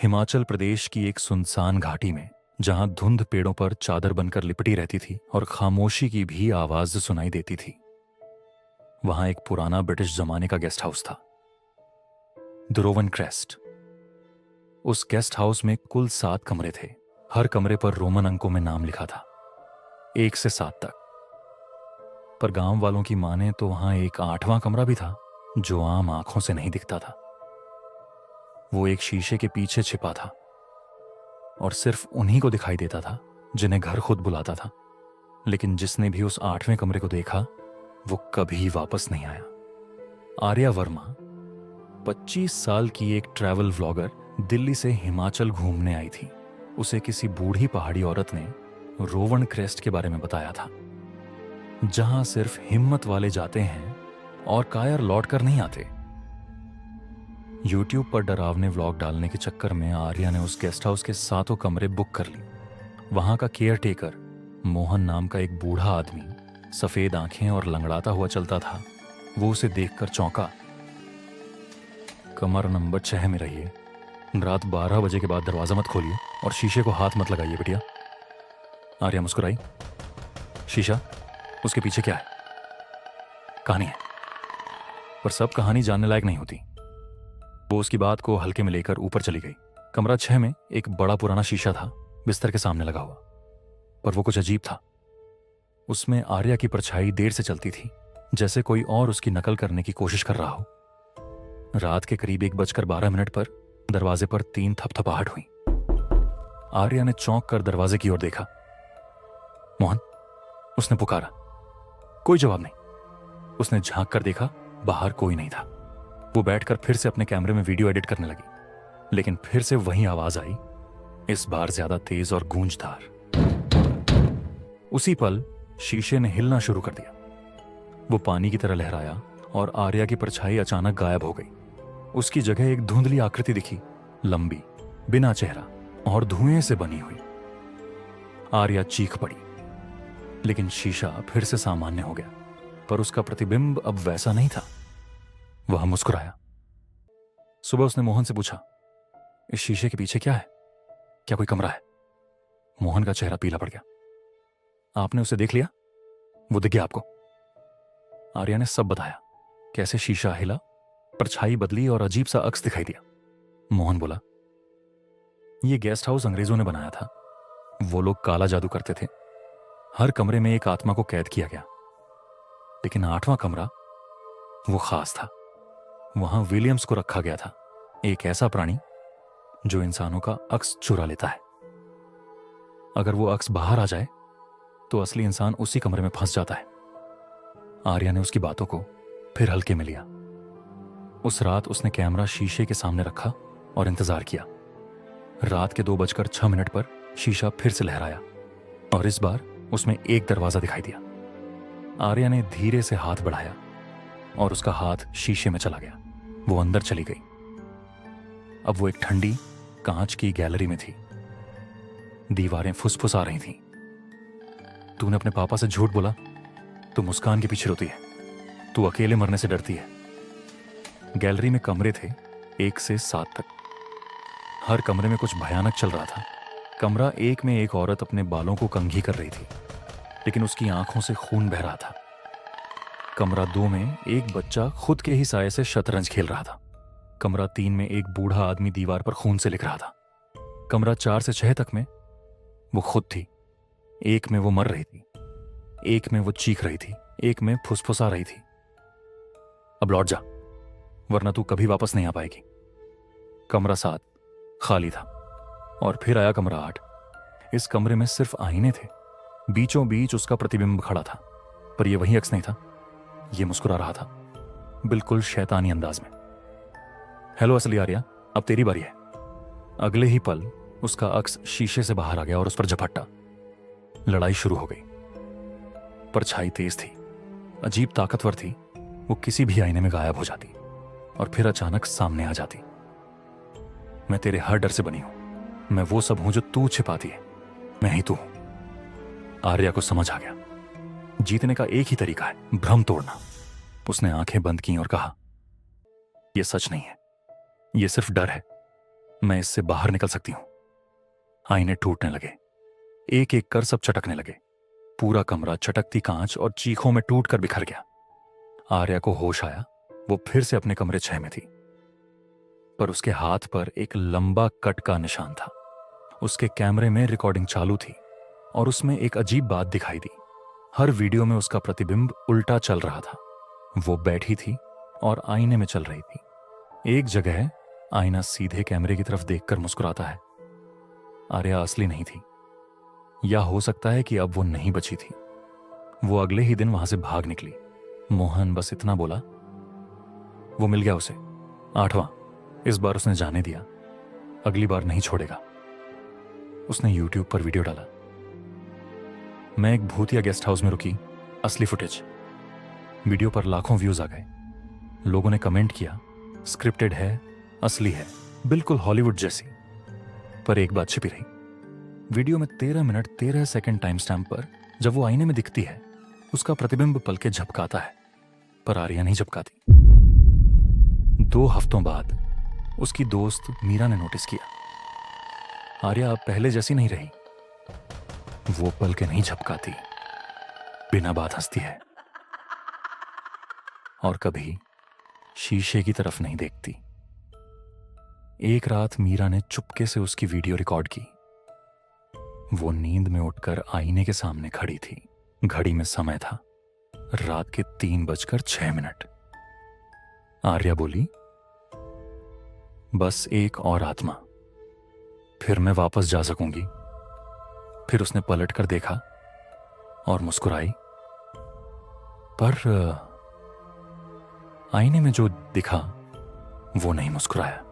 हिमाचल प्रदेश की एक सुनसान घाटी में, जहां धुंध पेड़ों पर चादर बनकर लिपटी रहती थी और खामोशी की भी आवाज सुनाई देती थी, वहां एक पुराना ब्रिटिश जमाने का गेस्ट हाउस था, द रोवन क्रेस्ट। उस गेस्ट हाउस में कुल 7 कमरे थे। हर कमरे पर रोमन अंकों में नाम लिखा था, 1 से 7 तक। पर गांव वालों की माने तो वहां एक 8वां कमरा भी था, जो आम आंखों से नहीं दिखता था। वो एक शीशे के पीछे छिपा था और सिर्फ उन्हीं को दिखाई देता था जिन्हें घर खुद बुलाता था। लेकिन जिसने भी उस 8वें कमरे को देखा, वो कभी वापस नहीं आया। आर्या वर्मा 25 साल की एक ट्रैवल व्लॉगर दिल्ली से हिमाचल घूमने आई थी। उसे किसी बूढ़ी पहाड़ी औरत ने रोवन क्रेस्ट के बारे में बताया था, जहां सिर्फ हिम्मत वाले जाते हैं और कायर लौटकर नहीं आते। यूट्यूब पर डरावने व्लॉग डालने के चक्कर में आर्या ने उस गेस्ट हाउस के 7 कमरे बुक कर ली। वहां का केयर टेकर मोहन नाम का एक बूढ़ा आदमी, सफेद आंखें और लंगड़ाता हुआ चलता था। वो उसे देखकर चौंका। कमरा नंबर 6 में रहिए। रात 12 बजे के बाद दरवाजा मत खोलिए और शीशे को हाथ मत लगाइए बेटिया। आर्या मुस्कुराई। शीशा, उसके पीछे क्या है? कहानी है, पर सब कहानी जानने लायक नहीं होती। वो उसकी बात को हल्के में लेकर ऊपर चली गई। कमरा 6 में एक बड़ा पुराना शीशा था, बिस्तर के सामने लगा हुआ। पर वो कुछ अजीब था। उसमें आर्या की परछाई देर से चलती थी, जैसे कोई और उसकी नकल करने की कोशिश कर रहा हो। रात के करीब 1:12 पर दरवाजे पर 3 थपथपाहट हुई। आर्या ने चौंक कर दरवाजे की ओर देखा। मोहन, उसने पुकारा। कोई जवाब नहीं। उसने झांक कर देखा, बाहर कोई नहीं था। वो बैठकर फिर से अपने कैमरे में वीडियो एडिट करने लगी, लेकिन फिर से वही आवाज आई, इस बार ज्यादा तेज और गूंजदार। उसी पल शीशे ने हिलना शुरू कर दिया। वो पानी की तरह लहराया और आर्या की परछाई अचानक गायब हो गई। उसकी जगह एक धुंधली आकृति दिखी, लंबी, बिना चेहरा और धुएं से बनी हुई। आर्या चीख पड़ी, लेकिन शीशा फिर से सामान्य हो गया। पर उसका प्रतिबिंब अब वैसा नहीं था। वह मुस्कुराया। सुबह उसने मोहन से पूछा, इस शीशे के पीछे क्या है? क्या कोई कमरा है? मोहन का चेहरा पीला पड़ गया। आपने उसे देख लिया? वो दिख गया आपको? आर्या ने सब बताया, कैसे शीशा हिला, परछाई बदली और अजीब सा अक्स दिखाई दिया। मोहन बोला, यह गेस्ट हाउस अंग्रेजों ने बनाया था। वो लोग काला जादू करते थे। हर कमरे में एक आत्मा को कैद किया गया, लेकिन 8वां कमरा वो खास था। वहां विलियम्स को रखा गया था, एक ऐसा प्राणी जो इंसानों का अक्स चुरा लेता है। अगर वो अक्स बाहर आ जाए तो असली इंसान उसी कमरे में फंस जाता है। आर्या ने उसकी बातों को फिर हल्के में लिया। उस रात उसने कैमरा शीशे के सामने रखा और इंतजार किया। रात के 2:06 पर शीशा फिर से लहराया और इस बार उसमें एक दरवाजा दिखाई दिया। आर्या ने धीरे से हाथ बढ़ाया और उसका हाथ शीशे में चला गया। वो अंदर चली गई। अब वो एक ठंडी कांच की गैलरी में थी। दीवारें फुसफुसा रही थीं। तूने अपने पापा से झूठ बोला। तू मुस्कान के पीछे रोती है। तू अकेले मरने से डरती है। गैलरी में कमरे थे 1 से 7 तक। हर कमरे में कुछ भयानक चल रहा था। कमरा 1 में एक औरत अपने बालों को कंघी कर रही थी, लेकिन उसकी आंखों से खून बह रहा था। कमरा 2 में एक बच्चा खुद के ही साये से शतरंज खेल रहा था। कमरा 3 में एक बूढ़ा आदमी दीवार पर खून से लिख रहा था। कमरा 4 से 6 तक में वो खुद थी। 1 में वो मर रही थी, 1 में वो चीख रही थी, 1 में फुसफुसा रही थी। अब लौट जा, वरना तू कभी वापस नहीं आ पाएगी। कमरा 7 खाली था और फिर आया कमरा 8। इस कमरे में सिर्फ आईने थे। बीचों बीच उसका प्रतिबिंब खड़ा था, पर यह वही अक्स नहीं था। यह मुस्कुरा रहा था, बिल्कुल शैतानी अंदाज में। हेलो असली आर्या, अब तेरी बारी है। अगले ही पल उसका अक्स शीशे से बाहर आ गया और उस पर झपट्टा। लड़ाई शुरू हो गई। परछाई तेज थी, अजीब ताकतवर थी। वो किसी भी आईने में गायब हो जाती और फिर अचानक सामने आ जाती। मैं तेरे हर डर से बनी हूं। मैं वो सब हूं जो तू छिपाती है। मैं ही तू हूं। आर्या को समझ आ गया, जीतने का एक ही तरीका है, भ्रम तोड़ना। उसने आंखें बंद की और कहा, यह सच नहीं है, यह सिर्फ डर है। मैं इससे बाहर निकल सकती हूं। आईने टूटने लगे, एक एक कर सब चटकने लगे। पूरा कमरा चटकती कांच और चीखों में टूट कर बिखर गया। आर्या को होश आया। वो फिर से अपने कमरे 6 में थी, पर उसके हाथ पर एक लंबा कट का निशान था। उसके कैमरे में रिकॉर्डिंग चालू थी और उसमें एक अजीब बात दिखाई दी। हर वीडियो में उसका प्रतिबिंब उल्टा चल रहा था। वो बैठी थी और आईने में चल रही थी। एक जगह आईना सीधे कैमरे की तरफ देखकर मुस्कुराता है। आर्या असली नहीं थी, या हो सकता है कि अब वो नहीं बची थी। वो अगले ही दिन वहां से भाग निकली। मोहन बस इतना बोला, वो मिल गया उसे, 8वां। इस बार उसने जाने दिया, अगली बार नहीं छोड़ेगा। उसने यूट्यूब पर वीडियो डाला, मैं एक भूतिया गेस्ट हाउस में रुकी, असली फुटेज। वीडियो पर लाखों व्यूज आ गए। लोगों ने कमेंट किया, स्क्रिप्टेड है, असली है, बिल्कुल हॉलीवुड जैसी। पर एक बात छिपी रही। वीडियो में 13 मिनट 13 सेकंड टाइम स्टैम्प पर जब वो आईने में दिखती है, उसका प्रतिबिंब पलके झपकाता है, पर आर्या नहीं झपकाती। 2 हफ्तों बाद उसकी दोस्त मीरा ने नोटिस किया, आर्या अब पहले जैसी नहीं रही। वो पलके नहीं झपकाती, बिना बात हंसती है और कभी शीशे की तरफ नहीं देखती। एक रात मीरा ने चुपके से उसकी वीडियो रिकॉर्ड की। वो नींद में उठकर आईने के सामने खड़ी थी। घड़ी में समय था रात के 3:06। आर्या बोली, बस एक और आत्मा, फिर मैं वापस जा सकूंगी। फिर उसने पलट कर देखा और मुस्कुराई, पर आईने में जो दिखा वो नहीं मुस्कुराया।